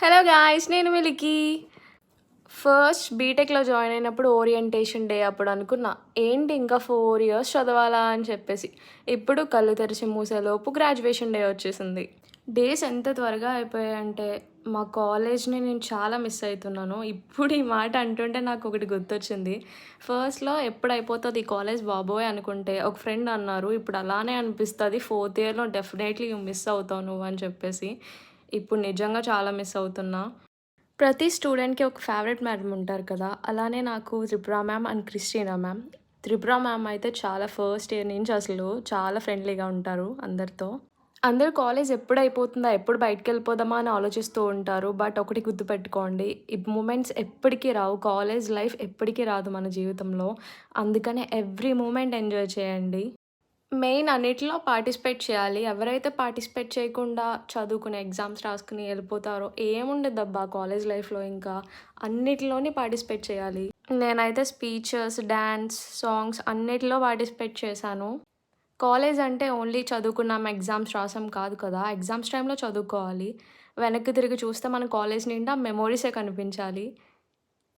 Hello guys, నేను మిలికి. First బీటెక్లో join అయినప్పుడు ఓరియంటేషన్ డే అప్పుడు అనుకున్నా, ఏంటి ఇంకా 4 years చదవాలా అని చెప్పేసి. ఇప్పుడు కళ్ళు తెరిచి మూసేలోపు గ్రాడ్యుయేషన్ డే వచ్చేసింది. డేస్ ఎంత త్వరగా అయిపోయాయంటే మా కాలేజ్ని నేను చాలా మిస్ అవుతున్నాను. ఇప్పుడు ఈ మాట అంటుంటే నాకు ఒకటి గుర్తొచ్చింది. ఫస్ట్లో ఎప్పుడు అయిపోతుంది ఈ కాలేజ్ బాబోయ్ అనుకుంటే ఒక ఫ్రెండ్ అన్నారు, ఇప్పుడు అలానే అనిపిస్తుంది, 4th yearలో డెఫినెట్లీ మిస్ అవుతావు నువ్వు అని చెప్పేసి. ఇప్పుడు నిజంగా చాలా మిస్ అవుతున్నా. ప్రతి స్టూడెంట్‌కి ఒక ఫేవరెట్ మ్యామ్ ఉంటారు కదా! అలానే నాకు Tripura ma'am and Christina ma'am. Tripura ma'am అయితే చాలా ఫస్ట్ ఇయర్ నుంచి అసలు చాలా ఫ్రెండ్లీగా ఉంటారు అందరితో. అందరూ కాలేజ్ ఎప్పుడైపోతుందా? ఎప్పుడు బయటికెళ్ళిపోదామా అని ఆలోచిస్తూ ఉంటారు. బట్ ఒకటి గుర్తుపెట్టుకోండి, ఈ మూమెంట్స్ ఎప్పటికి రావు. కాలేజ్ లైఫ్ ఎప్పటికి రాదు మన జీవితంలో. అందుకనే ఎవ్రీ మూమెంట్ ఎంజాయ్ చేయండి. మెయిన్ అన్నిటిలో పార్టిసిపేట్ చేయాలి. ఎవరైతే పార్టిసిపేట్ చేయకుండా చదువుకుని, ఎగ్జామ్స్ రాసుకుని ఎళ్ళిపోతారో ఏముండదబ్బా కాలేజ్ లైఫ్‌లో ఇంకా. అన్నిటిలోని పార్టిసిపేట్ చేయాలి. నేనైతే స్పీచెస్, డాన్స్, సాంగ్స్ అన్నిటిలో పార్టిసిపేట్ చేశాను. కాలేజ్ అంటే ఓన్లీ చదువుకున్నాం, ఎగ్జామ్స్ రాసాం కాదు కదా! ఎగ్జామ్స్ టైమ్‌లో చదువుకోవాలి. వెనక్కి తిరిగి చూస్తే మన కాలేజ్ నిండా మెమోరీసే కనిపించాలి.